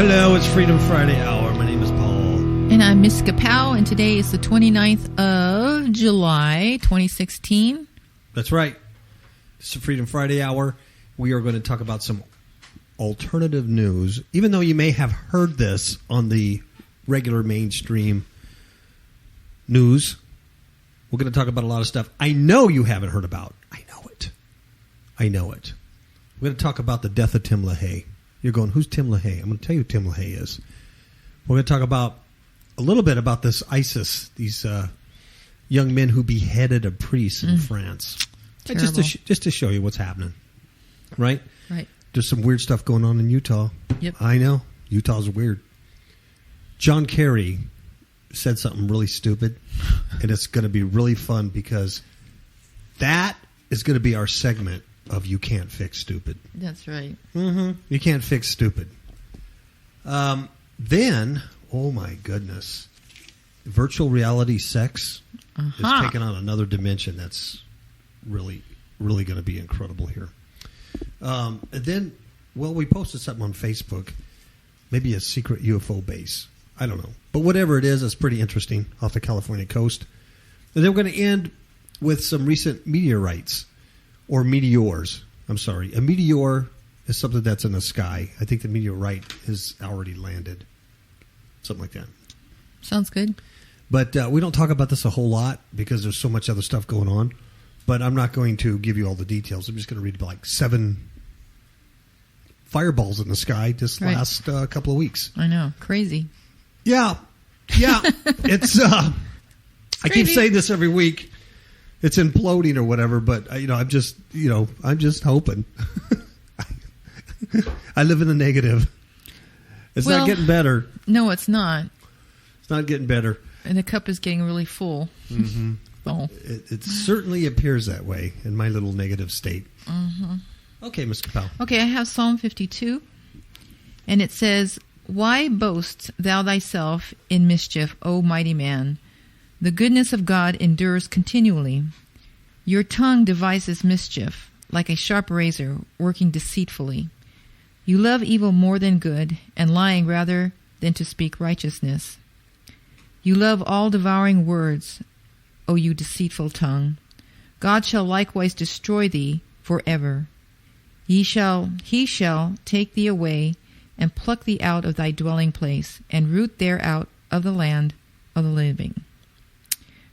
Hello, it's Freedom Friday Hour. My name is Paul. And I'm Miss KAPOW, and today is the 29th of July, 2016. That's right. It's the Freedom Friday Hour. We are going to talk about some alternative news. Even though you may have heard this on the regular mainstream news, we're going to talk about a lot of stuff I know you haven't heard about. I know it. We're going to talk about the death of Tim LaHaye. You're going, who's Tim LaHaye? I'm going to tell you who Tim LaHaye is. We're going to talk about a little bit about this ISIS, these young men who beheaded a priest in France. Just to show you what's happening, right? Right. There's some weird stuff going on in Utah. Yep. I know. Utah's weird. John Kerry said something really stupid, and it's going to be really fun because that is going to be our segment of You Can't Fix Stupid. That's right. Mm-hmm. You can't fix stupid. Then, oh my goodness, virtual reality sex is taking on another dimension that's really, really going to be incredible here. And then, well, we posted something on Facebook, maybe a secret UFO base. I don't know. But whatever it is, it's pretty interesting off the California coast. And then we're going to end with some recent meteorites. Or meteors. I'm sorry. A meteor is something that's in the sky. I think the meteorite has already landed. Something like that. Sounds good. But we don't talk about this a whole lot because there's so much other stuff going on. But I'm not going to give you all the details. I'm just going to read like 7 fireballs in the sky this last couple of weeks. I know. Crazy. Yeah. It's I keep saying this every week. It's imploding or whatever, but I'm just hoping. I live in the negative. It's not getting better. No, it's not. It's not getting better. And the cup is getting really full. Mm-hmm. Oh. It certainly appears that way in my little negative state. Mm-hmm. Okay, Ms. KAPOW. Okay, I have Psalm 52, and it says, "Why boast thou thyself in mischief, O mighty man? The goodness of God endures continually. Your tongue devises mischief, like a sharp razor, working deceitfully. You love evil more than good, and lying rather than to speak righteousness. You love all devouring words, O you deceitful tongue. God shall likewise destroy thee forever. He shall take thee away, and pluck thee out of thy dwelling place, and root there out of the land of the living.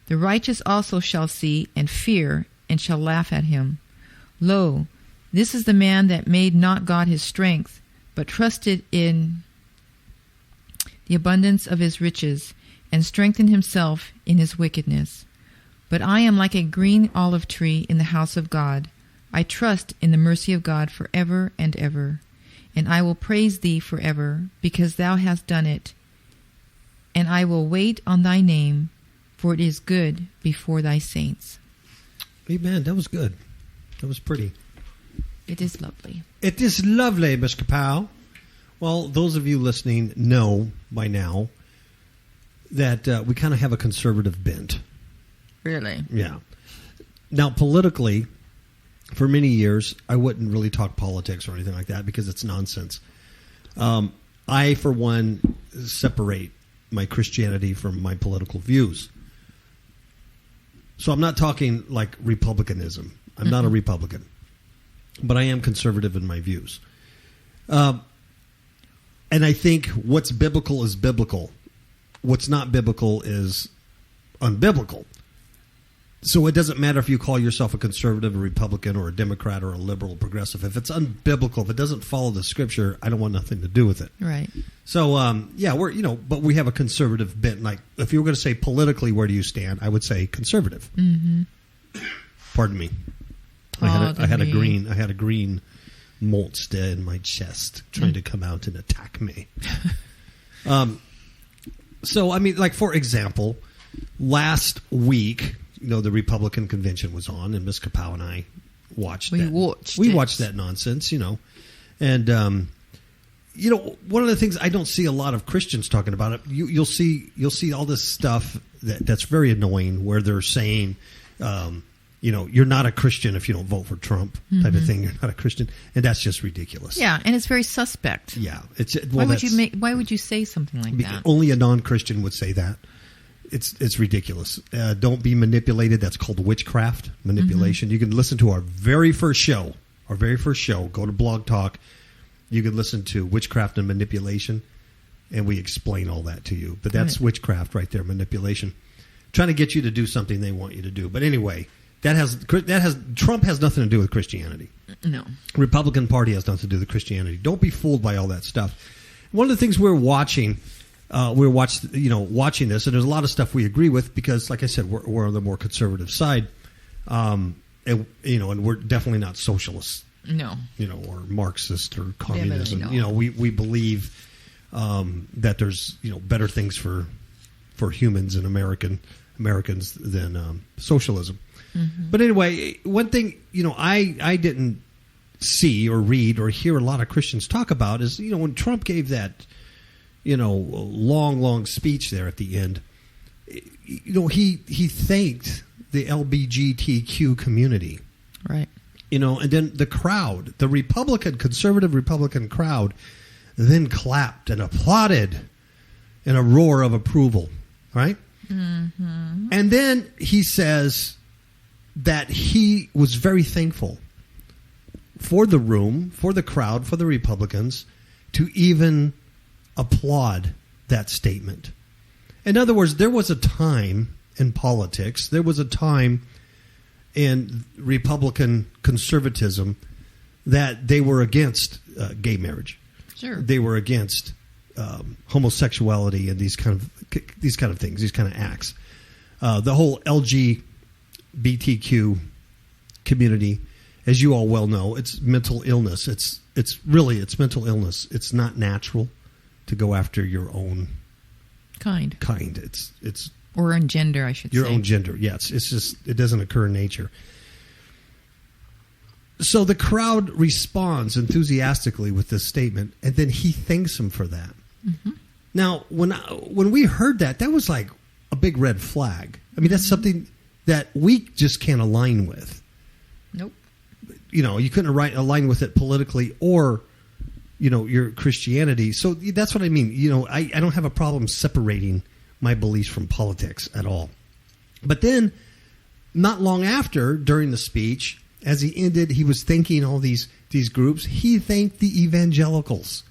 The righteous also shall see and fear, and shall laugh at him. Lo, this is the man that made not God his strength, but trusted in the abundance of his riches, and strengthened himself in his wickedness. But I am like a green olive tree in the house of God. I trust in the mercy of God forever and ever. And I will praise thee forever, because thou hast done it. And I will wait on thy name, for it is good before thy saints." Amen. That was good. That was pretty. It is lovely. It is lovely, Ms. KAPOW. Well, those of you listening know by now that we kind of have a conservative bent. Really? Yeah. Now, politically, for many years, I wouldn't really talk politics or anything like that because it's nonsense. I, for one, separate my Christianity from my political views. So I'm not talking like republicanism. I'm not a Republican. But I am conservative in my views. And I think what's biblical is biblical. What's not biblical is unbiblical. So it doesn't matter if you call yourself a conservative, a Republican, or a Democrat, or a liberal, progressive. If it's unbiblical, if it doesn't follow the Scripture, I don't want nothing to do with it. Right. So, but we have a conservative bent. Like, if you were going to say politically, where do you stand? I would say conservative. Mm-hmm. Pardon me. I had a green monster in my chest trying to come out and attack me. So, I mean, like, for example, last week, the Republican convention was on, and Ms. KAPOW and I watched that nonsense, And, one of the things I don't see a lot of Christians talking about it, you'll see all this stuff that's very annoying where they're saying you're not a Christian if you don't vote for Trump type of thing. You're not a Christian. And that's just ridiculous. Yeah, and it's very suspect. Yeah. Why would you say something like that? Only a non-Christian would say that. It's ridiculous. Don't be manipulated. That's called witchcraft, manipulation. You can listen to our very first show. Go to Blog Talk. You can listen to Witchcraft and Manipulation, and we explain all that to you. But that's witchcraft right there, manipulation. Trying to get you to do something they want you to do. But anyway, Trump has nothing to do with Christianity. No. Republican Party has nothing to do with Christianity. Don't be fooled by all that stuff. One of the things we're watching this, and there's a lot of stuff we agree with because, like I said, we're on the more conservative side, and we're definitely not socialists. No. Or Marxist or communism. No. We believe that there's better things for humans and Americans than socialism. Mm-hmm. But anyway, one thing I didn't see or read or hear a lot of Christians talk about is when Trump gave that long speech there at the end, he thanked the LGBTQ community, right? And then the crowd, the conservative Republican crowd, then clapped and applauded in a roar of approval, right? Mm-hmm. And then he says that he was very thankful for the room, for the crowd, for the Republicans to even applaud that statement. In other words, there was a time in politics, there was a time in Republican conservatism that they were against gay marriage. Sure. They were against homosexuality and these kind of things, these kind of acts. The whole LGBTQ community, as you all well know, it's mental illness. It's mental illness. It's not natural to go after your own kind. It's or on gender, I should say. Your own gender, yes. It's just, it doesn't occur in nature. So the crowd responds enthusiastically with this statement, and then he thanks him for that. Mm-hmm. Now, when we heard that was like a big red flag. I mean, that's something that we just can't align with. Nope. You couldn't align with it politically or, your Christianity. So that's what I mean. I don't have a problem separating my beliefs from politics at all. But then, not long after, during the speech, as he ended, he was thanking all these groups. He thanked the evangelicals.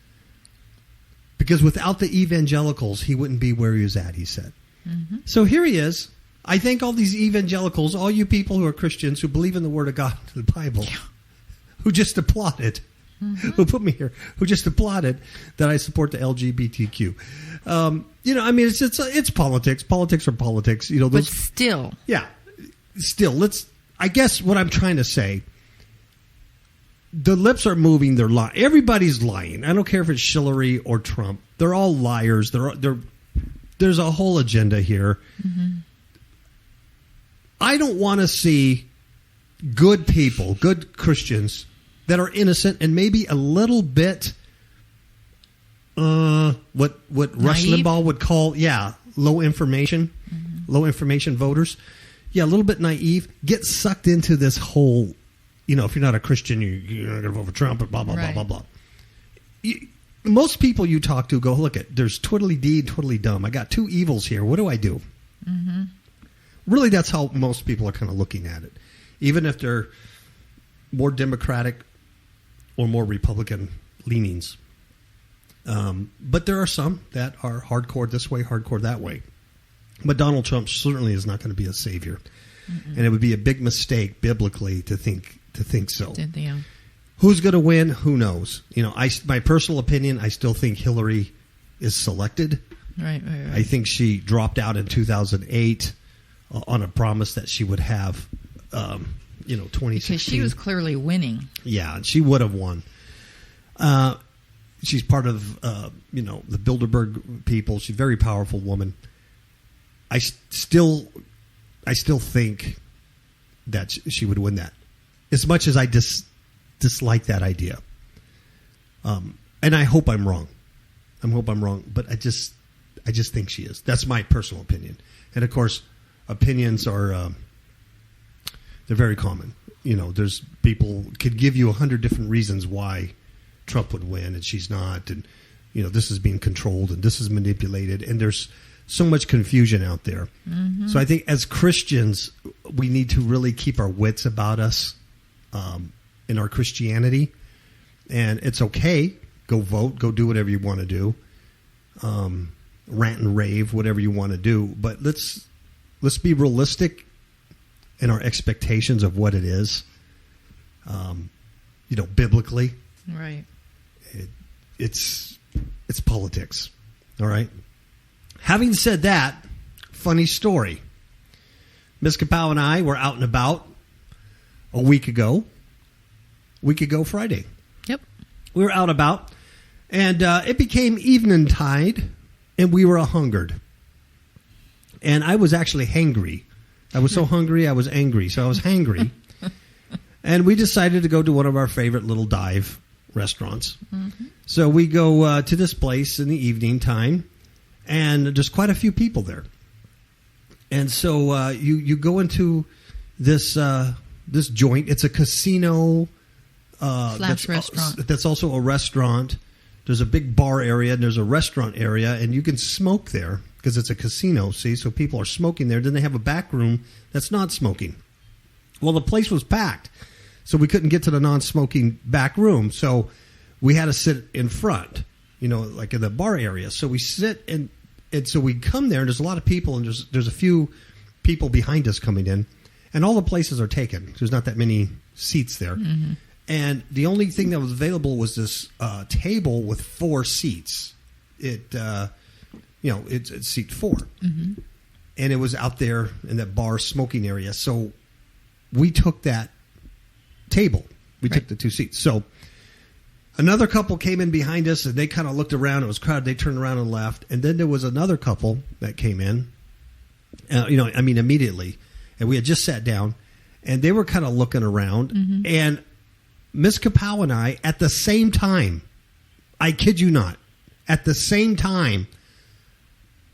Because without the evangelicals, he wouldn't be where he was at, he said. Mm-hmm. So here he is. I thank all these evangelicals, all you people who are Christians, who believe in the Word of God, the Bible, who just applauded, who put me here, who just applauded that I support the LGBTQ. It's politics. Politics are politics. But still. Yeah. Still, I guess what I'm trying to say, the lips are moving. They're lying. Everybody's lying. I don't care if it's Hillary or Trump. They're all liars. There's a whole agenda here. Mm-hmm. I don't want to see good people, good Christians that are innocent and maybe a little bit, what Rush Limbaugh would call, low information voters. Yeah, a little bit naive, get sucked into this whole, if you're not a Christian, you're not going to vote for Trump, blah, blah, blah, blah, blah. Most people you talk to go, look, there's twiddly-dee and twiddly-dum. I got two evils here. What do I do? Mm-hmm. Really, that's how most people are kind of looking at it. Even if they're more Democratic or more Republican leanings. But there are some that are hardcore this way, hardcore that way. But Donald Trump certainly is not going to be a savior. Mm-mm. And it would be a big mistake biblically to think so. Yeah. Who's going to win? Who knows? My personal opinion, I still think Hillary is selected. Right. I think she dropped out in 2008 on a promise that she would have 2016. Because she was clearly winning. Yeah, and she would have won. She's part of the Bilderberg people. She's a very powerful woman. I still think that she would win that, as much as I dislike that idea. And I hope I'm wrong. But I just think she is. That's my personal opinion. And of course, opinions are They're very common. There's people could give you 100 different reasons why Trump would win and she's not, and this is being controlled and this is manipulated, and there's so much confusion out there. Mm-hmm. So I think as Christians, we need to really keep our wits about us in our Christianity, and it's okay. Go vote, go do whatever you want to do, rant and rave, whatever you want to do, but let's be realistic in our expectations of what it is, biblically. Right. It's politics. All right. Having said that, funny story. Miss KAPOW and I were out and about a week ago Friday. Yep. We were out and about, and it became evening tide, and we were a-hungered. And I was actually hangry. I was so hungry, I was angry. So I was hangry. And we decided to go to one of our favorite little dive restaurants. Mm-hmm. So we go to this place in the evening time, and there's quite a few people there. And so you go into this joint. It's a casino slash restaurant. That's also a restaurant. There's a big bar area, and there's a restaurant area, and you can smoke there because it's a casino, see? So people are smoking there. Then they have a back room that's not smoking. Well, the place was packed, so we couldn't get to the non-smoking back room. So we had to sit in front, like in the bar area. So we sit, and so we come there, and there's a lot of people, and there's a few people behind us coming in, and all the places are taken. There's not that many seats there. Mm-hmm. And the only thing that was available was this table with 4 seats. It's seat 4. Mm-hmm. And it was out there in that bar smoking area. So we took that table. We took the 2 seats. So another couple came in behind us, and they kind of looked around. It was crowded. They turned around and left. And then there was another couple that came in, immediately. And we had just sat down, and they were kind of looking around. Mm-hmm. And Miss KAPOW and I, at the same time, I kid you not, at the same time,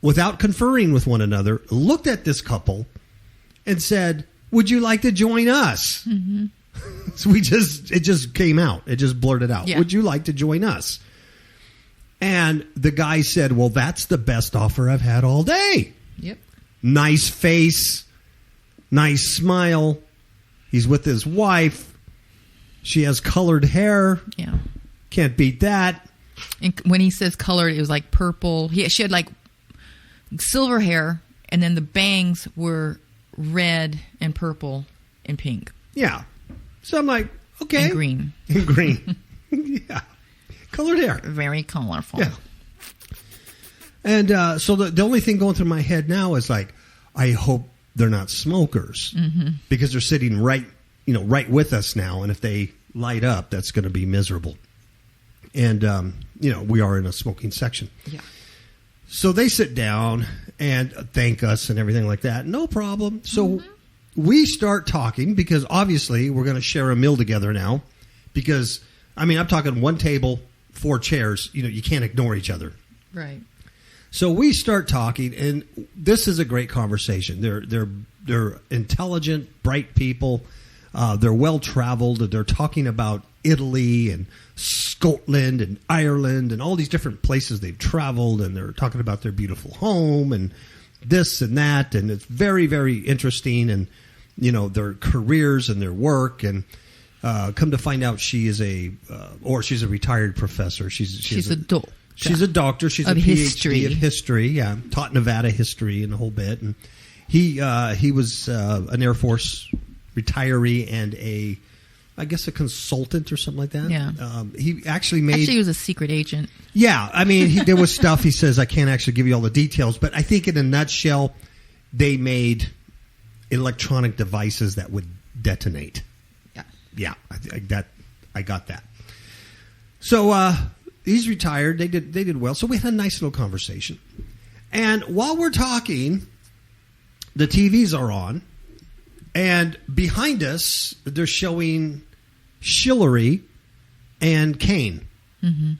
without conferring with one another, looked at this couple and said, "Would you like to join us?" Mm-hmm. So it just came out. It just blurted out. Yeah. "Would you like to join us?" And the guy said, "Well, that's the best offer I've had all day." Yep. Nice face, nice smile. He's with his wife. She has colored hair. Yeah. Can't beat that. And when he says colored, it was like purple. She had like silver hair, and then the bangs were red and purple and pink. Yeah. So I'm like, okay. And green. And green. Yeah. Colored hair. Very colorful. Yeah. And so the only thing going through my head now is like, I hope they're not smokers, mm-hmm. because they're sitting right with us now. And if they light up, that's going to be miserable. And, we are in a smoking section. Yeah. So they sit down and thank us and everything like that. No problem. So mm-hmm. we start talking because obviously we're going to share a meal together now because, I'm talking one table, 4 chairs. You can't ignore each other. Right. So we start talking, and this is a great conversation. They're intelligent, bright people. They're well-traveled. They're talking about Italy and Scotland and Ireland and all these different places they've traveled, and they're talking about their beautiful home and this and that, and it's very, very interesting, and their careers and their work, and come to find out she's a retired professor. She's a doctor. She's a doctor. She's a PhD of history. Yeah, taught Nevada history and a whole bit. And he was an Air Force retiree and I guess a consultant or something like that. Yeah. He actually he was a secret agent. Yeah, there was stuff he says I can't actually give you all the details, but I think in a nutshell, they made electronic devices that would detonate. Yeah. Yeah, I got that. So he's retired. They did well. So we had a nice little conversation. And while we're talking, the TVs are on. And behind us, they're showing Hillary and Kane. Mm-hmm.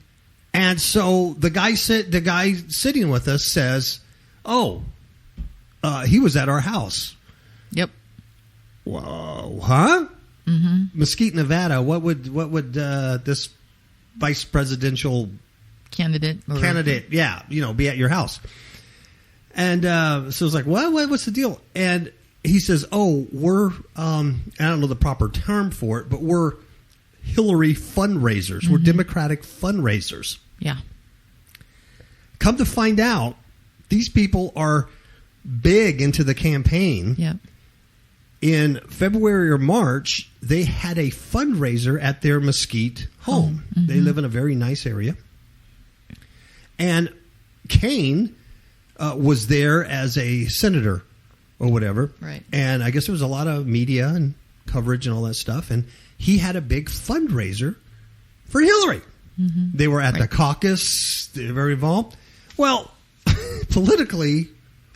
And so the guy sitting with us says, "Oh, he was at our house." Yep. whoa, huh? Mm-hmm. Mesquite, Nevada. What would this vice presidential candidate, yeah, be at your house? And so it's like, what's the deal? And he says, we're I don't know the proper term for it, but we're Hillary fundraisers. Mm-hmm. We're Democratic fundraisers. Yeah. Come to find out, these people are big into the campaign. Yeah. In February or March, they had a fundraiser at their Mesquite home. Mm-hmm. They live in a very nice area. And Kane was there as a senator or whatever. Right. And I guess there was a lot of media and coverage and all that stuff. And he had a big fundraiser for Hillary. Mm-hmm. They were at the caucus. They were very involved. Well, politically,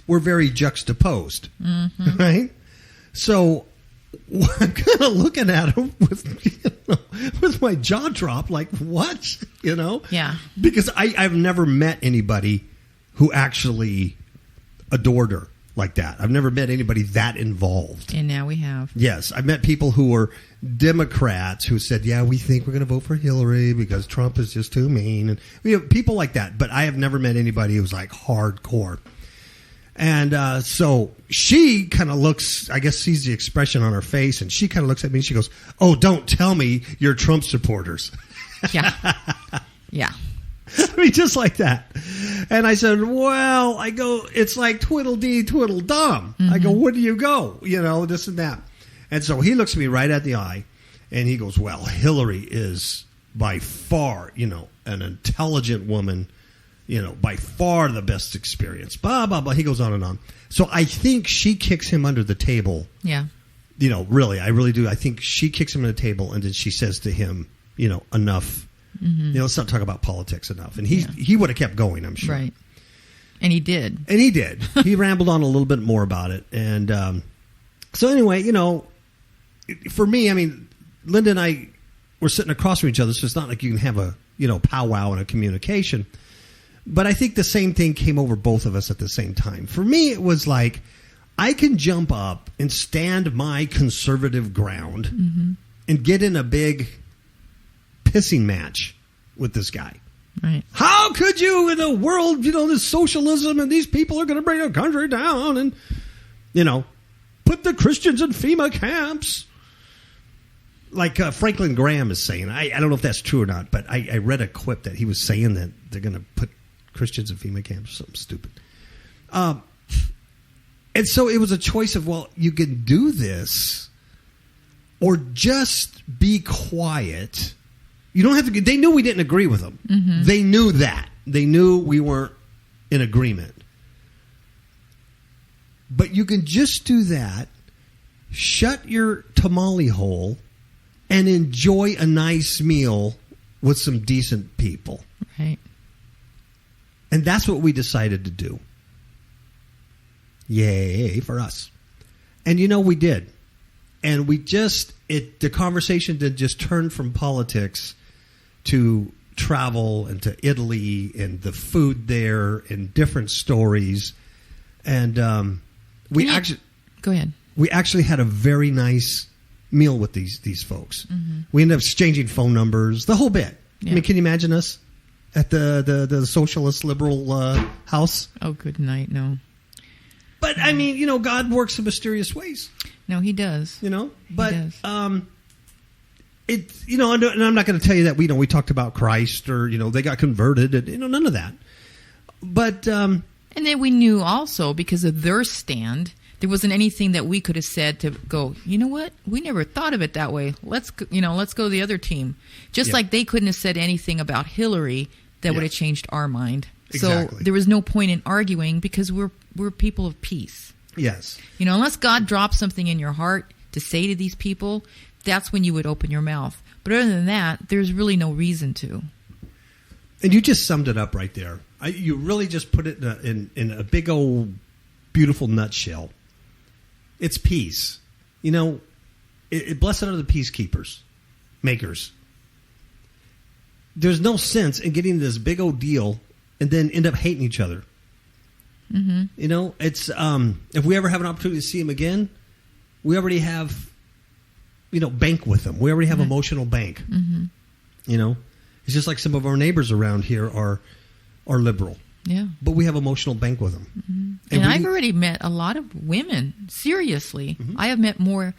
we're very juxtaposed. Mm-hmm. Right? So I'm kind of looking at him with my jaw dropped, like, what? Yeah. Because I've never met anybody who actually adored her like that. I've never met anybody that involved. And now we have. Yes. I've met people who were Democrats who said, yeah, we think we're going to vote for Hillary because Trump is just too mean. And people like that. But I have never met anybody who was like hardcore. And so she kind of looks, I guess, sees the expression on her face, and she kind of looks at me and she goes, oh, don't tell me you're Trump supporters. Yeah. Yeah. I mean, just like that. And I said, well, it's like twiddle-dee, twiddle-dum. Mm-hmm. I go, where do you go? This and that. And so he looks me right at the eye, and he goes, well, Hillary is by far, an intelligent woman, by far the best experience. Blah, blah, blah. He goes on and on. So I think she kicks him under the table. Yeah. Really, I really do. I think she kicks him under the table, and then she says to him, enough. Mm-hmm. Let's not talk about politics enough. And he would have kept going, I'm sure. Right. And he did. He rambled on a little bit more about it. And so anyway, for me, I mean, Linda and I were sitting across from each other, so it's not like you can have a, powwow and a communication. But I think the same thing came over both of us at the same time. For me, it was like, I can jump up and stand my conservative ground mm-hmm. and get in a big pissing match with this guy. Right. How could you, in the world, this socialism and these people are going to bring our country down and, put the Christians in FEMA camps? Like Franklin Graham is saying. I don't know if that's true or not, but I read a quip that he was saying that they're going to put Christians in FEMA camps, something stupid. And so it was a choice of, well, you can do this or just be quiet. You don't have to. They knew we didn't agree with them. Mm-hmm. They knew that. They knew we weren't in agreement. But you can just do that, shut your tamale hole, and enjoy a nice meal with some decent people. Right. And that's what we decided to do. Yay for us. And we did. And we the conversation did just turn from politics to travel and to Italy and the food there and different stories. And go ahead. We actually had a very nice meal with these folks. Mm-hmm. We ended up exchanging phone numbers, the whole bit. Yeah. I mean, can you imagine us at the socialist liberal house? Oh, good night. No. But I mean, God works in mysterious ways. No, He does. But He does. and I'm not going to tell you that we talked about Christ or they got converted and none of that. But and then we knew also because of their stand, there wasn't anything that we could have said to go, you know what? We never thought of it that way. Let's go to the other team. Just like they couldn't have said anything about Hillary that would have changed our mind. Exactly. So there was no point in arguing because we're people of peace. Yes. Unless God drops something in your heart to say to these people, that's when you would open your mouth. But other than that, there's really no reason to. And you just summed it up right there. You really just put it in a big old beautiful nutshell. It's peace. Blessed are the peacekeepers, makers. There's no sense in getting this big old deal and then end up hating each other. Mm-hmm. It's if we ever have an opportunity to see him again, we already have, bank with them. We already have emotional bank. Mm-hmm. It's just like some of our neighbors around here are liberal. Yeah. But we have emotional bank with them. Mm-hmm. And I've already met a lot of women, seriously. Mm-hmm. I have met more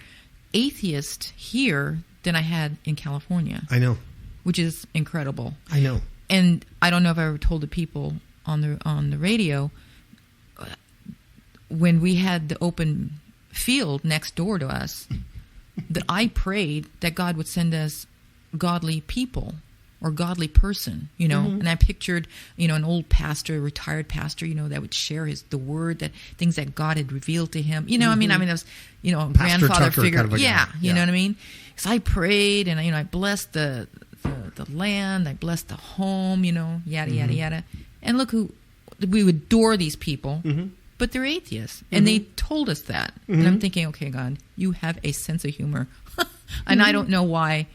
atheists here than I had in California. I know. Which is incredible. I know. And I don't know if I ever told the people on the radio, when we had the open field next door to us, that I prayed that God would send us godly people or godly person, Mm-hmm. and I pictured, an old pastor, retired pastor, that would share the word, that things that God had revealed to him. Mm-hmm. I was, a grandfather Tucker figure. Kind of yeah, you know what I mean? So I prayed and, I blessed the land, I blessed the home, yada, yada, Mm-hmm. yada. And look we would adore these people, mm-hmm. but they're atheists. And they told us that. Mm-hmm. And I'm thinking, okay, God, you have a sense of humor. And I don't know why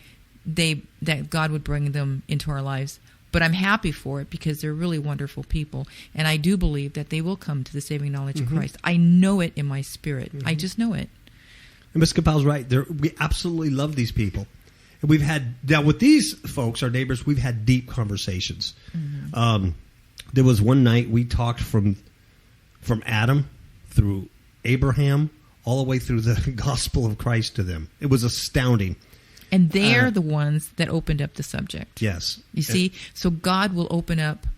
that God would bring them into our lives. But I'm happy for it because they're really wonderful people. And I do believe that they will come to the saving knowledge of Christ. I know it in my spirit. I just know it. And Ms. KAPOW's right. We absolutely love these people. And we've had, now with these folks, our neighbors, we've had deep conversations. Mm-hmm. There was one night we talked from Adam through Abraham all the way through the gospel of Christ to them. It was astounding. And they're the ones that opened up the subject. Yes. You see? So God will open up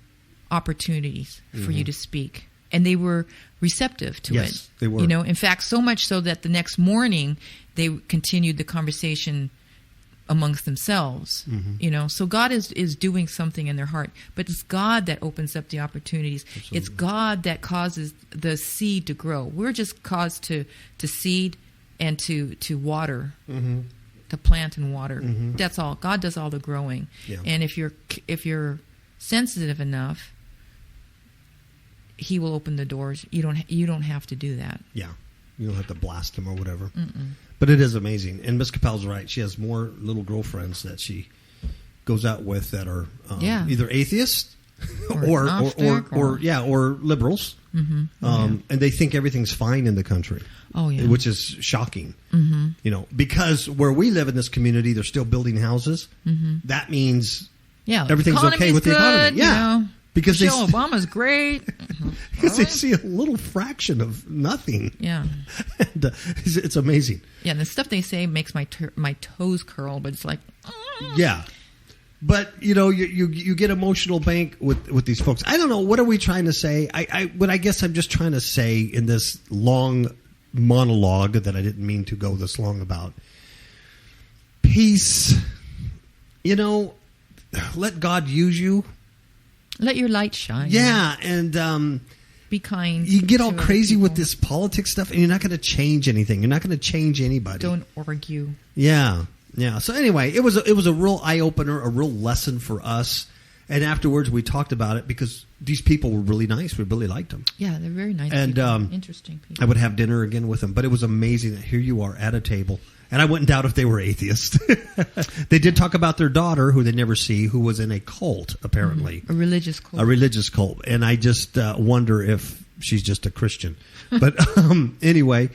opportunities for you to speak. And they were receptive to it. Yes, they were. In fact, so much so that the next morning they continued the conversation amongst themselves. Mm-hmm. So God is doing something in their heart. But it's God that opens up the opportunities. Absolutely. It's God that causes the seed to grow. We're just caused to seed and to water. Mm-hmm. To plant and water. Mm-hmm. That's all. God does all the growing. Yeah. And if you're sensitive enough, He will open the doors. You don't have to do that. Yeah, you don't have to blast them or whatever. Mm-mm. But it is amazing. And Ms. KAPOW's right. She has more little girlfriends that she goes out with that are either atheists or liberals. Mm-hmm. And they think everything's fine in the country. Oh, yeah. Which is shocking. Mm-hmm. Because where we live in this community, they're still building houses. Mm-hmm. That means everything's okay with the economy. Yeah. Because Michelle Obama's great. Because they see a little fraction of nothing. Yeah. And, it's amazing. Yeah, the stuff they say makes my toes curl, but it's like... Yeah. But, you get emotional bank with these folks. I don't know. What are we trying to say? But I guess I'm just trying to say in this long monologue that I didn't mean to go this long about. Peace. Let God use you. Let your light shine. Yeah, and... be kind. You get all crazy with this politics stuff, and you're not going to change anything. You're not going to change anybody. Don't argue. Yeah. So anyway, it was a real eye opener, a real lesson for us. And afterwards, we talked about it because these people were really nice. We really liked them. Yeah, they're very nice. And people. Interesting people. I would have dinner again with them, but it was amazing that here you are at a table. And I wouldn't doubt if they were atheists. They did talk about their daughter, who they never see, who was in a cult, apparently. A religious cult. A religious cult. And I just wonder if she's just a Christian. But anyway,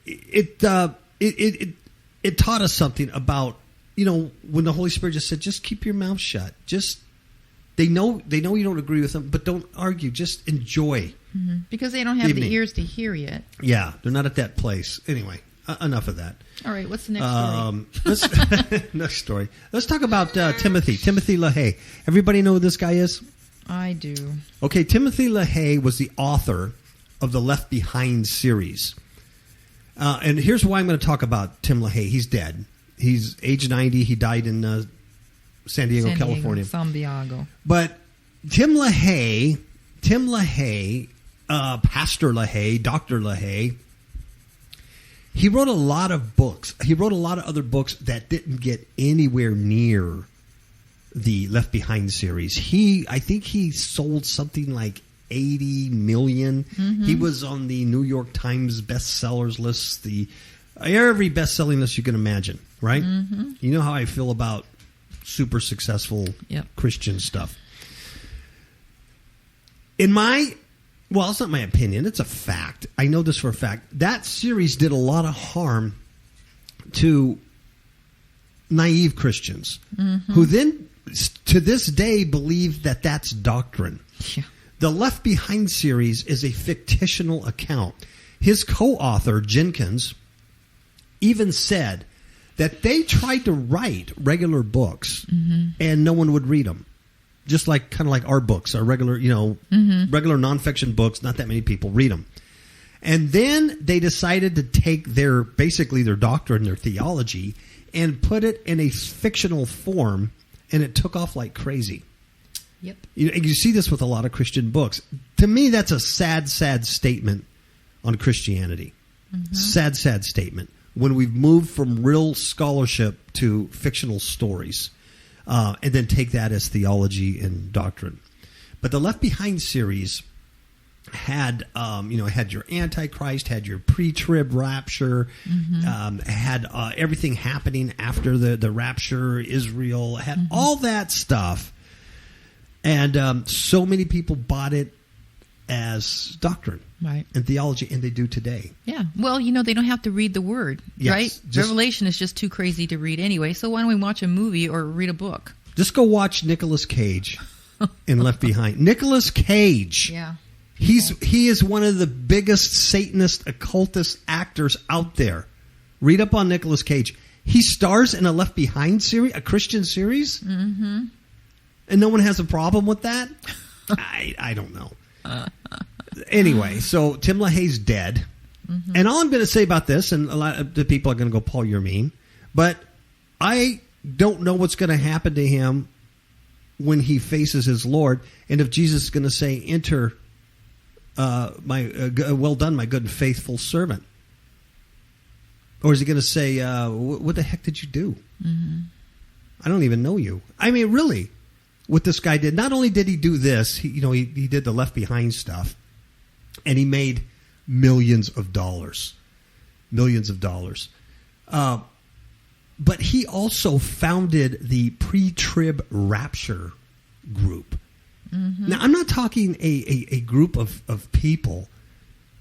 it taught us something about, when the Holy Spirit just said, just keep your mouth shut. They know you don't agree with them, but don't argue. Just enjoy. Mm-hmm. Because they don't have the ears to hear yet. Yeah, they're not at that place. Anyway. Enough of that. All right, what's the next story? Next story. Let's talk about Timothy LaHaye. Everybody know who this guy is? I do. Okay, Timothy LaHaye was the author of the Left Behind series. And here's why I'm going to talk about Tim LaHaye. He's dead. He's age 90. He died in San Diego, California. San Diego. But Tim LaHaye, Pastor LaHaye, Dr. LaHaye, he wrote a lot of books. He wrote a lot of other books that didn't get anywhere near the Left Behind series. I think he sold something like 80 million. Mm-hmm. He was on the New York Times bestsellers list, every best-selling list you can imagine, right? Mm-hmm. You know how I feel about super successful Christian stuff. In my Well, it's not my opinion. It's a fact. I know this for a fact. That series did a lot of harm to naive Christians who then, to this day, believe that that's doctrine. Yeah. The Left Behind series is a fictional account. His co-author, Jenkins, even said that they tried to write regular books and no one would read them. Just like kind of like our books, our regular, regular nonfiction books, not that many people read them. And then they decided to take their doctrine, their theology, and put it in a fictional form, and it took off like crazy. Yep. You see this with a lot of Christian books. To me, that's a sad, sad statement on Christianity. Sad, sad statement. When we've moved from real scholarship to fictional stories. And then take that as theology and doctrine. But the Left Behind series had, had your Antichrist, had your pre-trib rapture, had everything happening after the rapture, Israel, had all that stuff. And so many people bought it as doctrine and theology, and they do today. Yeah. Well, they don't have to read the Word, right? Revelation is just too crazy to read anyway, so why don't we watch a movie or read a book? Just go watch Nicolas Cage in Left Behind. Nicolas Cage. Yeah. He is one of the biggest Satanist, occultist actors out there. Read up on Nicolas Cage. He stars in a Left Behind series, a Christian series, and no one has a problem with that? I don't know. Anyway, so Tim LaHaye's dead. And all I'm going to say about this, and a lot of the people are going to go, Paul, you're mean, but I don't know what's going to happen to him when he faces his Lord, and if Jesus is going to say, enter, well done, my good and faithful servant. Or is he going to say, what the heck did you do? I don't even know you. I mean, really, what this guy did, not only did he do this, he did the Left Behind stuff, and he made millions of dollars. But he also founded the pre-trib rapture group. Now, I'm not talking a group of people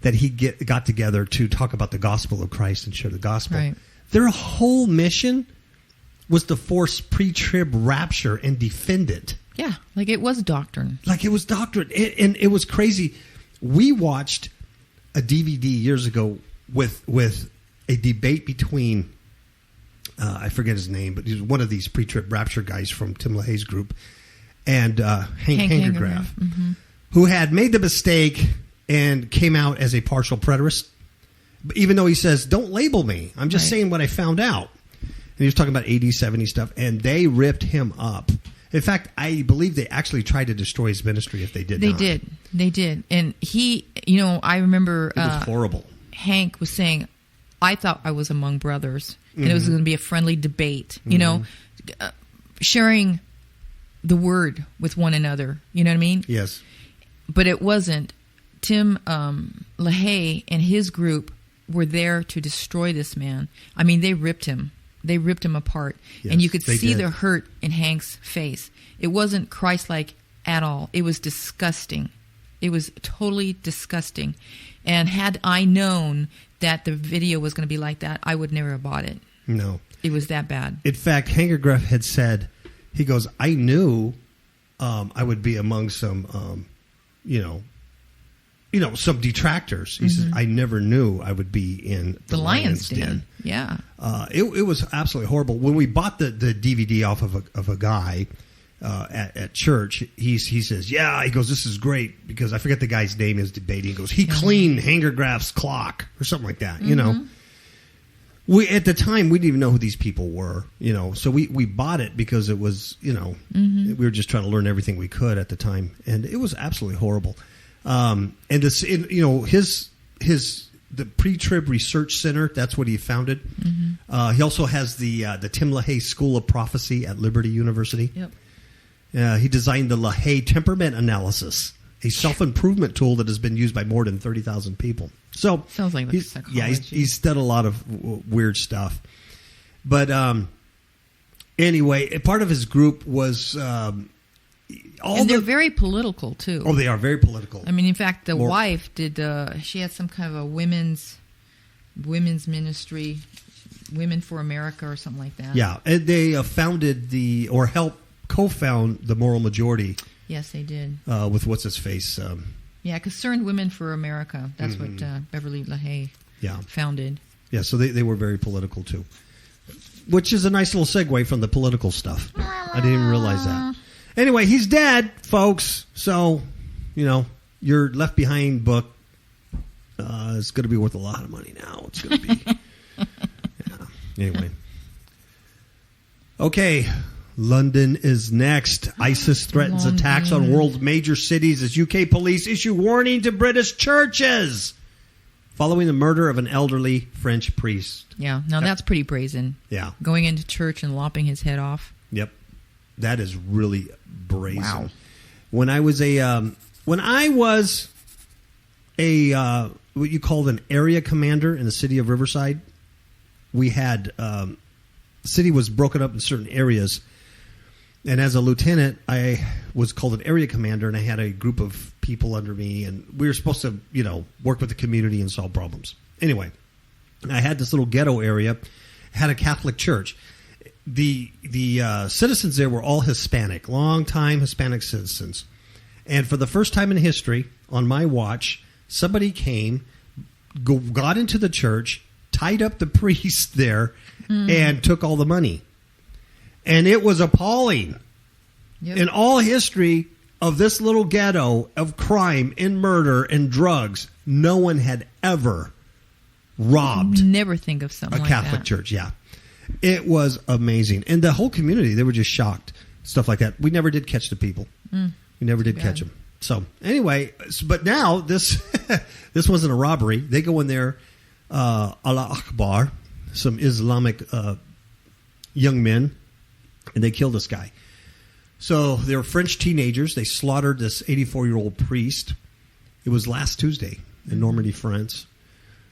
that he got together to talk about the gospel of Christ and share the gospel. Right. Their whole mission was to force pre-trib rapture and defend it. Yeah, like it was doctrine. And it was crazy. We watched a DVD years ago with a debate between, I forget his name, but he was one of these pre-trib rapture guys from Tim LaHaye's group, and Hank Hangergraff, who had made the mistake and came out as a partial preterist, even though he says, don't label me. I'm just saying what I found out. And he was talking about 80s, 70s stuff, and they ripped him up. In fact, I believe they actually tried to destroy his ministry if they did not. They did. And he, I remember... It was horrible. Hank was saying, I thought I was among brothers, and it was going to be a friendly debate, sharing the word with one another. You know what I mean? Yes. But it wasn't. Tim LaHaye and his group were there to destroy this man. I mean, they ripped him. They ripped him apart. Yes, and you could see the hurt in Hank's face. It wasn't Christ-like at all. It was disgusting. It was totally disgusting. And had I known that the video was going to be like that, I would never have bought it. No. It was that bad. In fact, Hangergraff had said, he goes, I knew I would be among some, some detractors. He says, I never knew I would be in the lion's den. Yeah. It was absolutely horrible. When we bought the DVD off of a guy at church, he says, yeah, he goes, this is great, because I forget the guy's name is debating. He goes, he cleaned Hangergraff's clock or something like that, We at the time, we didn't even know who these people were, so we bought it because it was, we were just trying to learn everything we could at the time, and it was absolutely horrible. And this, the pre-trib research center, that's what he founded. He also has the Tim LaHaye School of Prophecy at Liberty University. Yep. He designed the LaHaye temperament analysis, a self-improvement tool that has been used by more than 30,000 people. So sounds like psychology. Yeah, he's done a lot of weird stuff. But anyway, part of his group was And they're very political, too. Oh, they are very political. I mean, in fact, the wife did, she had some kind of a women's ministry, Women for America or something like that. Yeah, and they founded helped co-found the Moral Majority. Yes, they did. With what's-his-face. Concerned Women for America. That's what Beverly LaHaye founded. Yeah, so they were very political, too. Which is a nice little segue from the political stuff. I didn't even realize that. Anyway, he's dead, folks. So, your Left Behind book is going to be worth a lot of money now. It's going to be... Anyway. Okay. London is next. ISIS threatens attacks on world's major cities as UK police issue warning to British churches following the murder of an elderly French priest. Yeah. Now that's pretty brazen. Yeah. Going into church and lopping his head off. Yep. That is really brazen. Wow. When I was what you called an area commander in the city of Riverside, we had the city was broken up in certain areas, and as a lieutenant, I was called an area commander, and I had a group of people under me, and we were supposed to, work with the community and solve problems. Anyway, I had this little ghetto area, had a Catholic church. The citizens there were all Hispanic, long-time Hispanic citizens, and for the first time in history, on my watch, somebody came, got into the church, tied up the priest there, and took all the money. And it was appalling. Yep. In all history of this little ghetto of crime and murder and drugs, no one had ever robbed never think of something a Catholic like that. church. Yeah. It was amazing. And the whole community, they were just shocked. Stuff like that. We never did catch the people. We never did catch them. So anyway, but now this wasn't a robbery. They go in there, Allah Akbar, some Islamic young men, and they killed this guy. So they were French teenagers. They slaughtered this 84-year-old priest. It was last Tuesday in Normandy, France.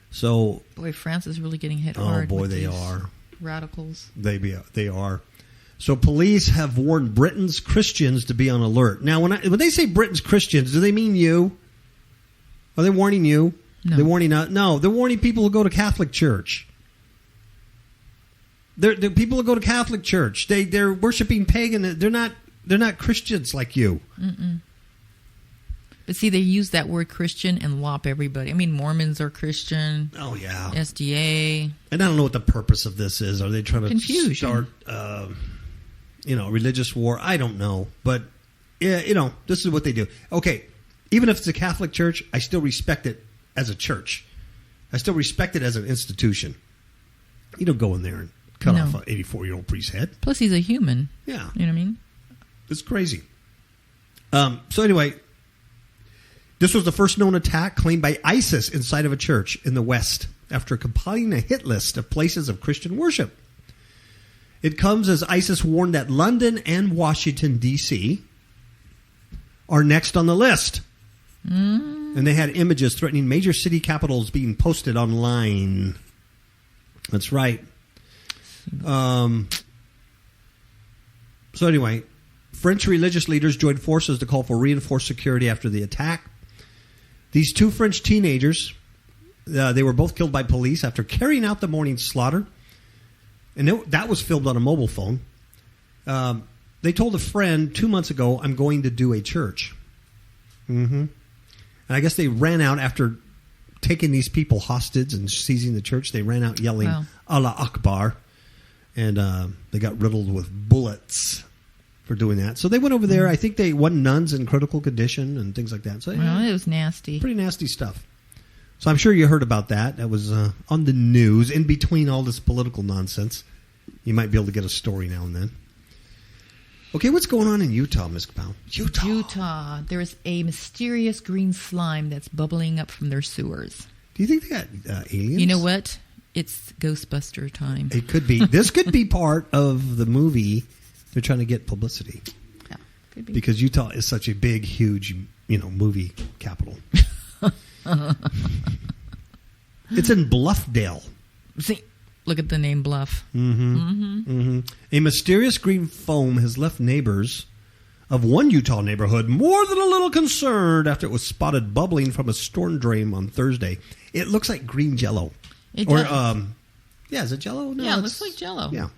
So, boy, France is really getting hit hard. Oh boy, with they these are radicals. They are. So police have warned Britain's Christians to be on alert. Now, when they say Britain's Christians, do they mean you? Are they warning you? No. They're warning no, they're warning people who go to Catholic church. They're people who go to Catholic church. They're worshiping pagan. They're not Christians like you. Mm-mm. But see, they use that word Christian and lop everybody. I mean, Mormons are Christian. Oh yeah, SDA. And I don't know what the purpose of this is. Are they trying to start, religious war? I don't know, but this is what they do. Okay, even if it's a Catholic church, I still respect it as a church. I still respect it as an institution. You don't go in there and cut off an 84-year-old priest's head. Plus, he's a human. Yeah. You know what I mean? It's crazy. So anyway, this was the first known attack claimed by ISIS inside of a church in the West after compiling a hit list of places of Christian worship. It comes as ISIS warned that London and Washington, D.C. are next on the list. And they had images threatening major city capitals being posted online. That's right. So anyway, French religious leaders joined forces to call for reinforced security after the attack. These two French teenagers, they were both killed by police after carrying out the morning slaughter. And that was filmed on a mobile phone. They told a friend 2 months ago, I'm going to do a church. And I guess they ran out after taking these people hostage and seizing the church. They ran out yelling, Allah Akbar. And they got riddled with bullets for doing that. So they went over there. I think they won nuns in critical condition and things like that. So it was nasty. Pretty nasty stuff. So I'm sure you heard about that. That was on the news. In between all this political nonsense, you might be able to get a story now and then. Okay, what's going on in Utah, Ms. KAPOW? Utah. There's a mysterious green slime that's bubbling up from their sewers. Do you think they got aliens? You know what? It's Ghostbuster time. It could be. This could be part of the movie. They're trying to get publicity. Yeah, could be. Because Utah is such a big, huge, movie capital. It's in Bluffdale. See, look at the name Bluff. A mysterious green foam has left neighbors of one Utah neighborhood more than a little concerned after it was spotted bubbling from a storm drain on Thursday. It looks like green jello. It does. Yeah, is it jello? No, yeah, it looks like jello. Yeah.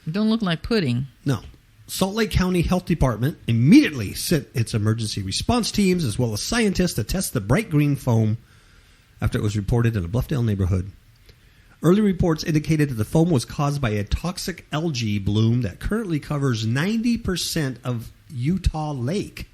Don't look like pudding. No. Salt Lake County Health Department immediately sent its emergency response teams as well as scientists to test the bright green foam after it was reported in a Bluffdale neighborhood. Early reports indicated that the foam was caused by a toxic algae bloom that currently covers 90% of Utah Lake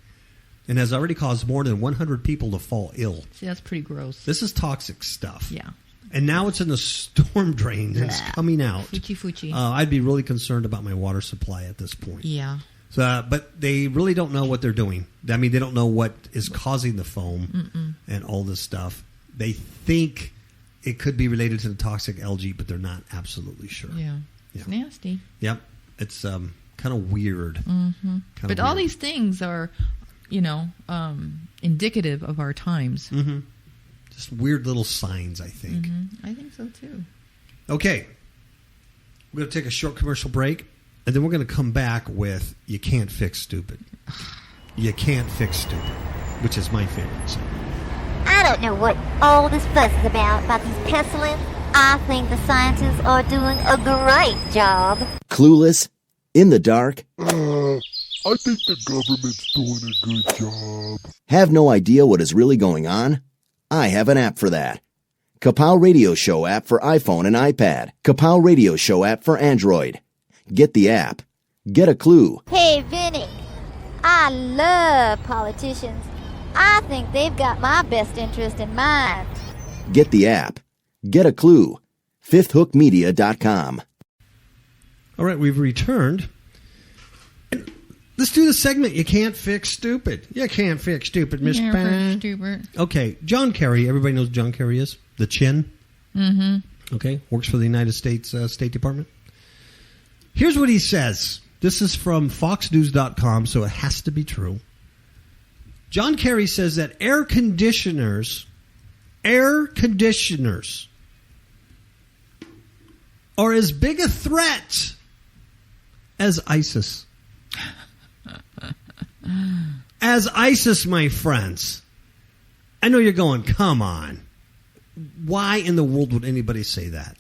and has already caused more than 100 people to fall ill. See, that's pretty gross. This is toxic stuff. Yeah. And now it's in the storm drain and it's coming out. Fuchi. I'd be really concerned about my water supply at this point. Yeah. So, but they really don't know what they're doing. I mean, they don't know what is causing the foam and all this stuff. They think it could be related to the toxic algae, but they're not absolutely sure. Yeah. It's nasty. Yep. It's kind of weird. Mm-hmm. But all these things are, indicative of our times. Mm-hmm. Just weird little signs, I think. Mm-hmm. I think so, too. Okay. We're going to take a short commercial break, and then we're going to come back with You Can't Fix Stupid. You Can't Fix Stupid, which is my favorite segment. I don't know what all this fuss is about these pestilence. I think the scientists are doing a great job. Clueless? In the dark? I think the government's doing a good job. Have no idea what is really going on? I have an app for that. KAPOW Radio Show app for iPhone and iPad. KAPOW Radio Show app for Android. Get the app. Get a clue. Hey, Vinny, I love politicians. I think they've got my best interest in mind. Get the app. Get a clue. FifthHookMedia.com. All right, we've returned. Let's do the segment You Can't Fix Stupid. You can't fix stupid, Miss Pan. Stupid. Okay, John Kerry. Everybody knows who John Kerry is. The Chin. Mm-hmm. Okay, works for the United States State Department. Here's what he says. This is from FoxNews.com, so it has to be true. John Kerry says that air conditioners are as big a threat as ISIS. As ISIS, my friends. I know you're going, come on. Why in the world would anybody say that?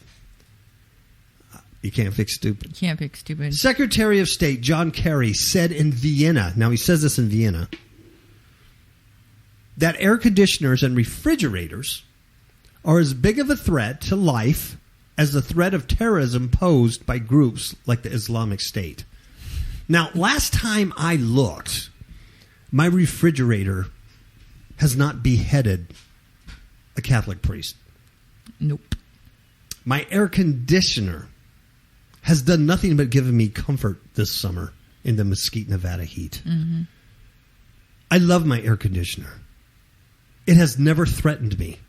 You can't fix stupid. Can't fix stupid. Secretary of State John Kerry said in Vienna, now he says this in Vienna, that air conditioners and refrigerators are as big of a threat to life as the threat of terrorism posed by groups like the Islamic State. Now, last time I looked, my refrigerator has not beheaded a Catholic priest. Nope. My air conditioner has done nothing but given me comfort this summer in the Mesquite, Nevada heat. Mm-hmm. I love my air conditioner. It has never threatened me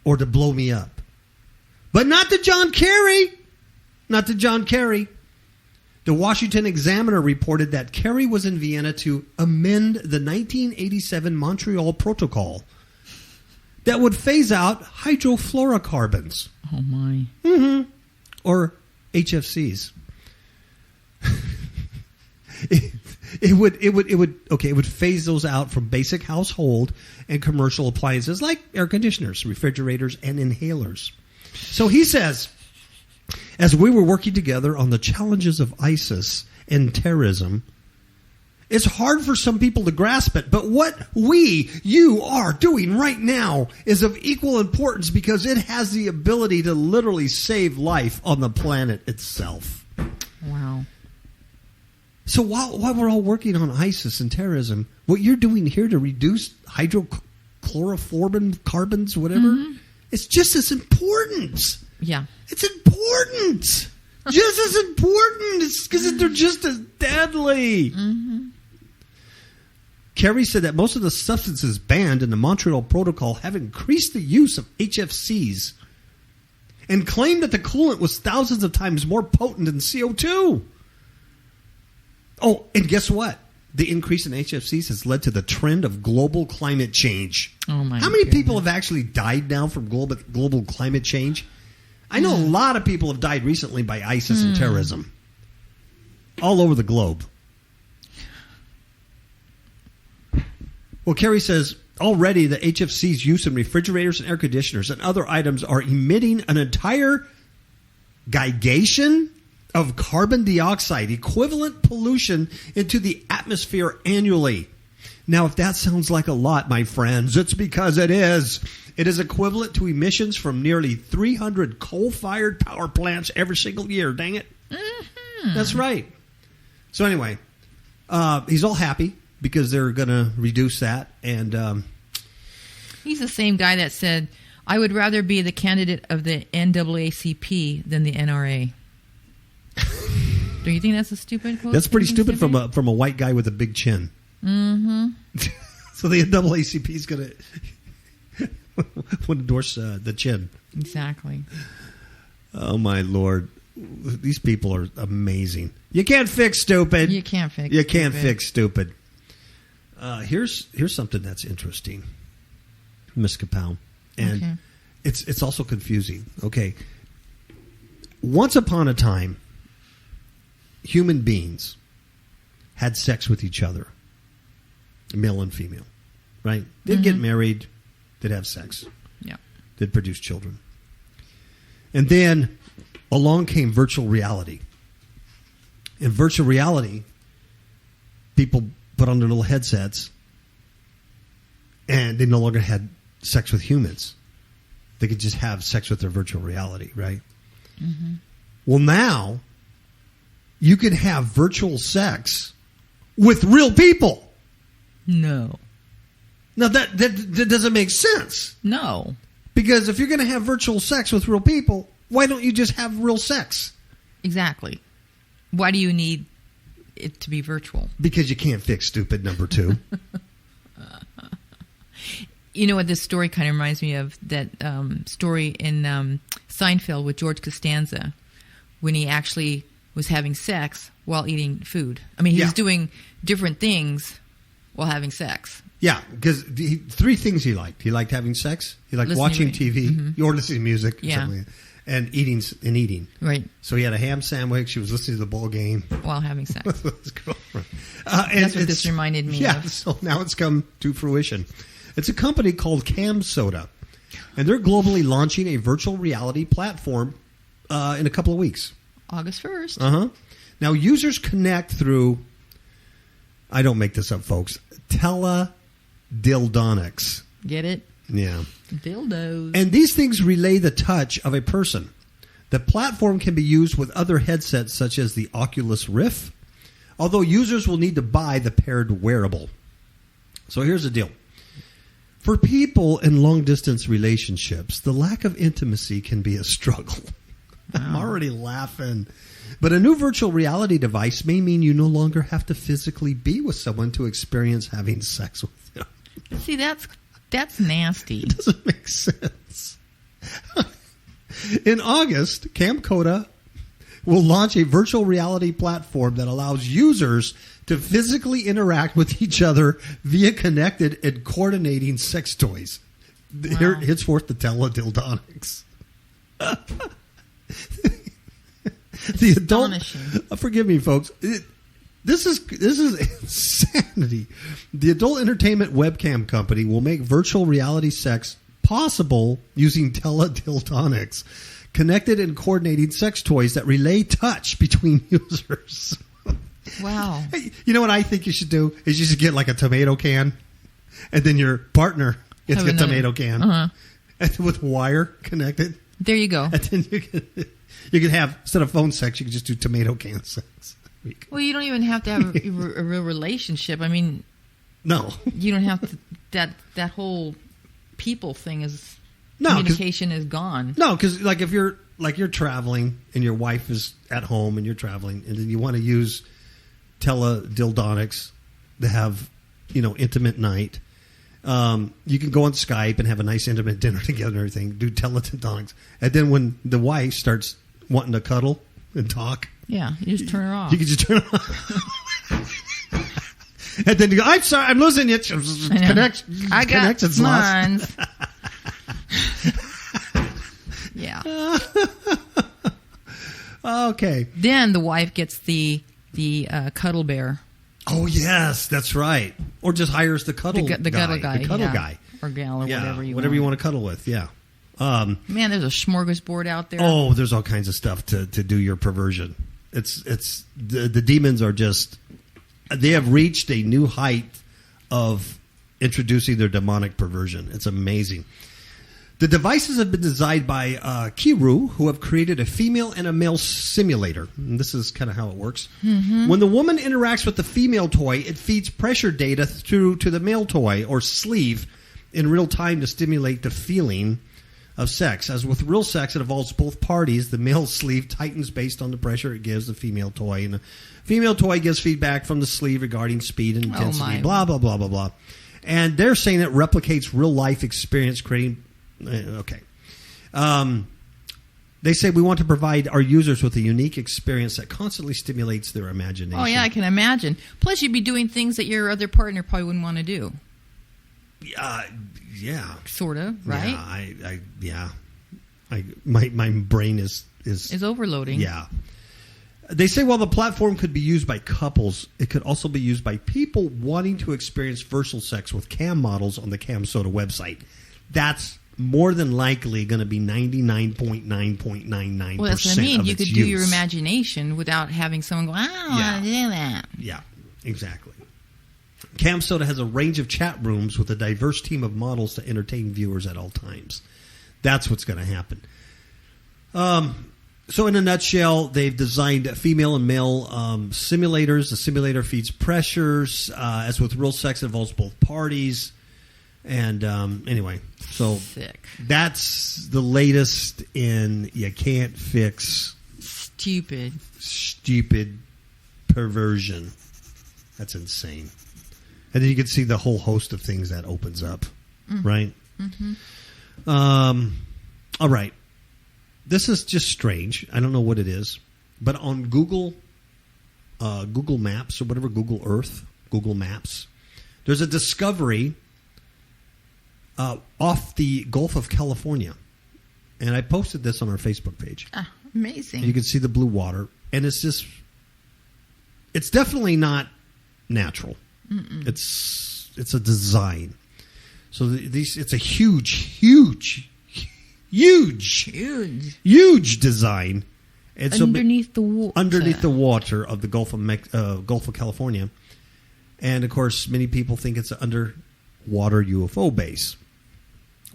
or to blow me up. But not to John Kerry. Not to John Kerry. The Washington Examiner reported that Kerry was in Vienna to amend the 1987 Montreal Protocol that would phase out hydrofluorocarbons. Oh, my. Mm-hmm. Or HFCs. It would phase those out from basic household and commercial appliances like air conditioners, refrigerators, and inhalers. So he says, as we were working together on the challenges of ISIS and terrorism, it's hard for some people to grasp it, but what you are doing right now is of equal importance because it has the ability to literally save life on the planet itself. Wow. So while we're all working on ISIS and terrorism, what you're doing here to reduce hydrochlorofluorocarbons, carbons, whatever, it's just as important. Yeah. It's important. Just as important. It's because they're just as deadly. Mm-hmm. Kerry said that most of the substances banned in the Montreal Protocol have increased the use of HFCs and claimed that the coolant was thousands of times more potent than CO2. Oh, and guess what? The increase in HFCs has led to the trend of global climate change. Oh my! How many people have actually died now from global climate change? I know a lot of people have died recently by ISIS and terrorism all over the globe. Well, Kerry says, already the HFC's use in refrigerators and air conditioners and other items are emitting an entire gigation of carbon dioxide, equivalent pollution, into the atmosphere annually. Now, if that sounds like a lot, my friends, it's because it is. It is equivalent to emissions from nearly 300 coal-fired power plants every single year. Dang it. Mm-hmm. That's right. So anyway, he's all happy because they're going to reduce that. And he's the same guy that said, I would rather be the candidate of the NAACP than the NRA. Do you think that's a stupid quote? That's pretty stupid from a white guy with a big chin. Mm-hmm. So the NAACP is going to endorse the chin. Exactly. Oh, my Lord. These people are amazing. You can't fix stupid. You can't fix You can't fix stupid. Here's something that's interesting, Miss KAPOW. And okay. it's also confusing. Okay. Once upon a time, human beings had sex with each other, male and female, right? They'd get married, they'd have sex. Yeah. They'd produce children. And then along came virtual reality. In virtual reality, people put on their little headsets and they no longer had sex with humans. They could just have sex with their virtual reality, right? Mm-hmm. Well, now you can have virtual sex with real people. No. Now, that doesn't make sense. No. Because if you're going to have virtual sex with real people, why don't you just have real sex? Exactly. Why do you need it to be virtual? Because you can't fix stupid, number two. You know what this story kind of reminds me of? That story in Seinfeld with George Costanza when he actually was having sex while eating food. I mean, he was doing different things while having sex. Yeah, because three things he liked. He liked having sex. He liked watching TV or listening to music. Yeah. And eating. Right. So he had a ham sandwich. He was listening to the ball game. While having sex. With his girlfriend. That's what this reminded me of. Yeah, so now it's come to fruition. It's a company called KAPOW, and they're globally launching a virtual reality platform in a couple of weeks. August 1st. Uh-huh. Now, users connect through, I don't make this up, folks, teledildonics. Get it? Yeah. Dildos. And these things relay the touch of a person. The platform can be used with other headsets such as the Oculus Rift, although users will need to buy the paired wearable. So here's the deal. For people in long-distance relationships, the lack of intimacy can be a struggle. Wow. I'm already laughing. But a new virtual reality device may mean you no longer have to physically be with someone to experience having sex with them. See, that's nasty. It doesn't make sense. In August, KAPOW will launch a virtual reality platform that allows users to physically interact with each other via connected and coordinating sex toys. Wow. Here, henceforth, the teledildonics. The adult. Forgive me, folks. This is insanity. The adult entertainment webcam company will make virtual reality sex possible using teledildonics, connected and coordinating sex toys that relay touch between users. Wow. Hey, you know what I think you should do is you should get like a tomato can, and then your partner gets a tomato can, and with wire connected. There you go. And then you can have, instead of phone sex, you can just do tomato can sex. Well, you don't even have to have a real relationship. I mean, no, you don't have to. That whole people thing is communication is gone. No, because like if you're traveling and your wife is at home and you're traveling, and then you want to use teledildonics to have intimate night. You can go on Skype and have a nice intimate dinner together and everything. Do teledildonics, and then when the wife starts wanting to cuddle and talk. Yeah, you just turn her off. You can just turn it off. And then you go, I'm sorry, I'm losing you. I got mine. Yeah. Okay. Then the wife gets the cuddle bear. Oh, yes, that's right. Or just hires the cuddle The guy. cuddle guy. The cuddle guy. Or gal or Yeah, whatever you want. want to cuddle with, yeah. Man, there's a smorgasbord out there. Oh, there's all kinds of stuff to do your perversion. It's the demons are just, they have reached a new height of introducing their demonic perversion. It's amazing. The devices have been designed by Kiru, who have created a female and a male simulator. And this is kind of how it works. Mm-hmm. When the woman interacts with the female toy, it feeds pressure data through to the male toy or sleeve in real time to stimulate the feeling of sex. As with real sex, it involves both parties. The male sleeve tightens based on the pressure it gives the female toy, and the female toy gives feedback from the sleeve regarding speed and intensity, blah, blah, blah, blah, blah. And they're saying it replicates real-life experience, creating... Okay. They say we want to provide our users with a unique experience that constantly stimulates their imagination. Oh, yeah, I can imagine. Plus, you'd be doing things that your other partner probably wouldn't want to do. Yeah. Sort of, right? Yeah, my brain is overloading. Yeah. They say while the platform could be used by couples, it could also be used by people wanting to experience virtual sex with cam models on the CamSoda website. That's more than likely going to be 99.999%. Well, that's what I mean. Of You its could use. do your imagination without having someone go, I don't want to do that. Yeah, exactly. CamSoda has a range of chat rooms with a diverse team of models to entertain viewers at all times. That's what's going to happen. So in a nutshell, they've designed female and male simulators. The simulator feeds pressures. As with real sex, it involves both parties. And anyway, so Sick. That's the latest in you can't fix Stupid perversion. That's insane. And then you can see the whole host of things that opens up, right? Mm-hmm. All right. This is just strange. I don't know what it is. But on Google Maps or whatever, Google Earth, Google Maps, there's a discovery off the Gulf of California. And I posted this on our Facebook page. Amazing. And you can see the blue water. And it's definitely not natural. Mm-mm. It's a design. So it's a huge design. And underneath the water. Underneath the water of the Gulf of California. And, of course, many people think it's an underwater UFO base.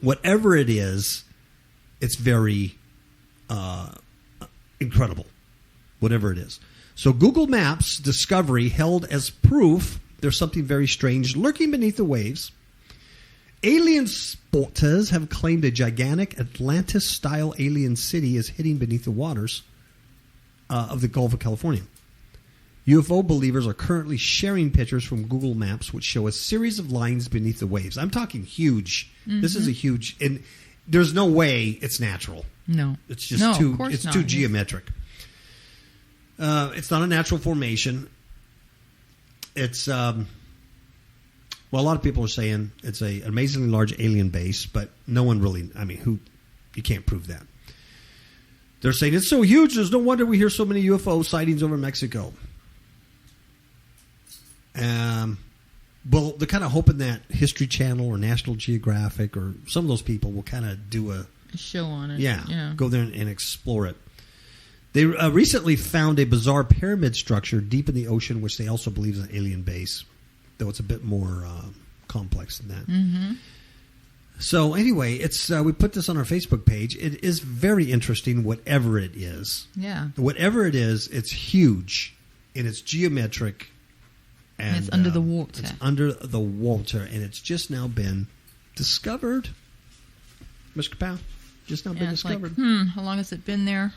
Whatever it is, it's very incredible. Whatever it is. So Google Maps discovery held as proof there's something very strange lurking beneath the waves. Alien spotters have claimed a gigantic Atlantis-style alien city is hidden beneath the waters of the Gulf of California. UFO believers are currently sharing pictures from Google Maps which show a series of lines beneath the waves. I'm talking huge. Mm-hmm. This is a huge... And there's no way it's natural. No. It's just too geometric. It's not a natural formation. It's... well, a lot of people are saying it's an amazingly large alien base, but no one really... I mean, you can't prove that. They're saying it's so huge, there's no wonder we hear so many UFO sightings over Mexico. Well, they're kind of hoping that History Channel or National Geographic or some of those people will kind of do a show on it. Yeah, go there and explore it. They recently found a bizarre pyramid structure deep in the ocean, which they also believe is an alien base, though it's a bit more complex than that. Mm-hmm. So anyway, it's we put this on our Facebook page. It is very interesting, whatever it is. Yeah. Whatever it is, it's huge, and it's geometric. And it's under the water. It's under the water, and it's just now been discovered. Mr. KAPOW, just now been discovered. How long has it been there?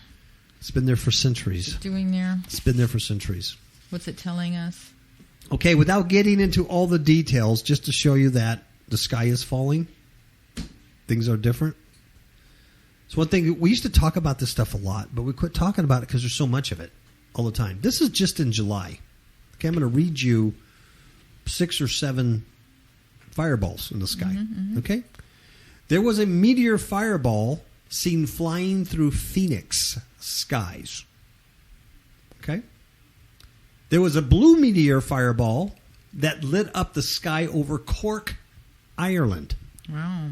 It's been there for centuries. What's it doing there? It's been there for centuries. What's it telling us? Okay, without getting into all the details, just to show you that the sky is falling, things are different. It's one thing, we used to talk about this stuff a lot, but we quit talking about it because there's so much of it all the time. This is just in July. Okay, I'm going to read you 6 or 7 fireballs in the sky. Mm-hmm. Okay? There was a meteor fireball seen flying through Phoenix skies. Okay? There was a blue meteor fireball that lit up the sky over Cork, Ireland. Wow.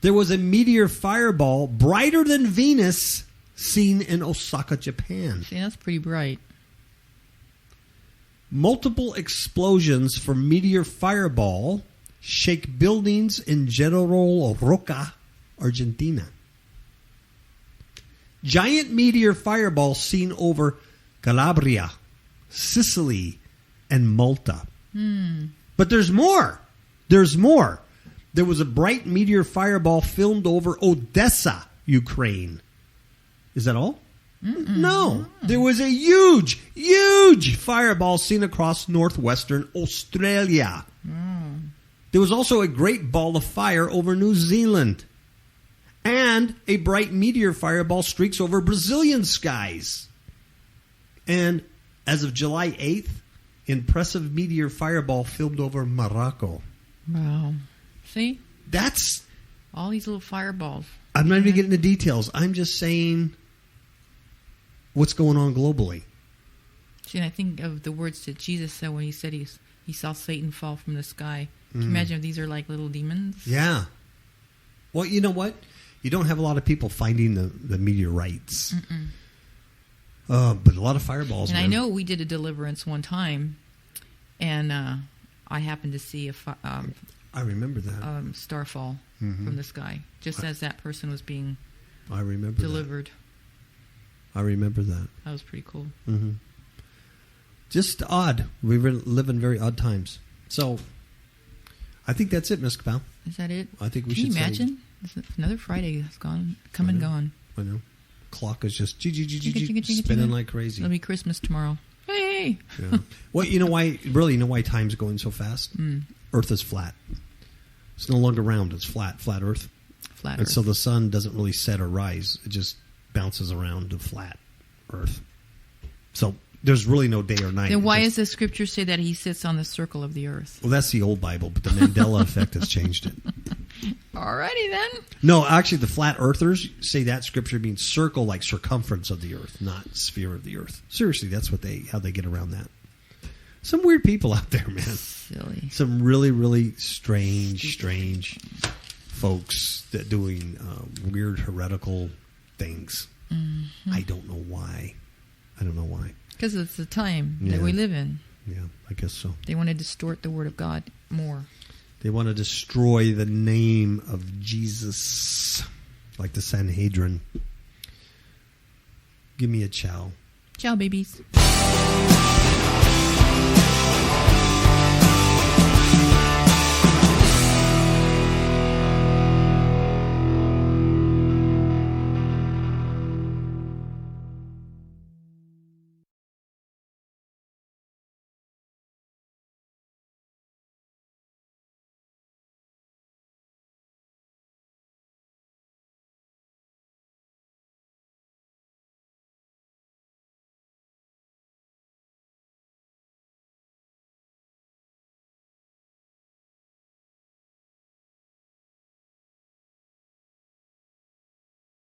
There was a meteor fireball brighter than Venus seen in Osaka, Japan. See, that's pretty bright. Multiple explosions from meteor fireball shake buildings in General Roca, Argentina. Giant meteor fireball seen over Calabria, Sicily, and Malta. But there's more. There's more. There was a bright meteor fireball filmed over Odessa, Ukraine. Is that all? No. There was a huge, huge fireball seen across northwestern Australia. There was also a great ball of fire over New Zealand. And a bright meteor fireball streaks over Brazilian skies. And as of July 8th, impressive meteor fireball filmed over Morocco. Wow. See? That's... All these little fireballs. I'm not even getting the details. I'm just saying what's going on globally. See, and I think of the words that Jesus said when he said he saw Satan fall from the sky. Can you imagine if these are like little demons? Yeah. Well, you know what? You don't have a lot of people finding the meteorites. But a lot of fireballs. And man. I know we did a deliverance one time, and I happened to see I remember that. star fall from the sky, just as that person was being I remember delivered. I remember that. That was pretty cool. Just odd. We live in very odd times. So, I think that's it, Miss KAPOW. Is that it? I think we Can should you imagine? Another Friday has come and gone. I know. Clock is just Chicka, spinning like crazy. It'll be Christmas tomorrow. Hey! Yeah. Well, you know why time's going so fast? Earth is flat. It's no longer round. It's flat Earth. Flat And Earth. so the sun doesn't really set or rise. It just bounces around the flat Earth. So there's really no day or night. Then why does the scripture say that he sits on the circle of the earth? Well, that's the old Bible, but the Mandela effect has changed it. Alrighty then. No, actually, the flat earthers say that scripture means circle like circumference of the earth, not sphere of the earth. Seriously, that's how they get around that. Some weird people out there, man. Silly. Some really, really strange folks that doing weird heretical things. I don't know why. Because it's the time that Yeah. we live in. Yeah, I guess so. They want to distort the word of God more. They want to destroy the name of Jesus, like the Sanhedrin. Give me a ciao. Ciao, babies.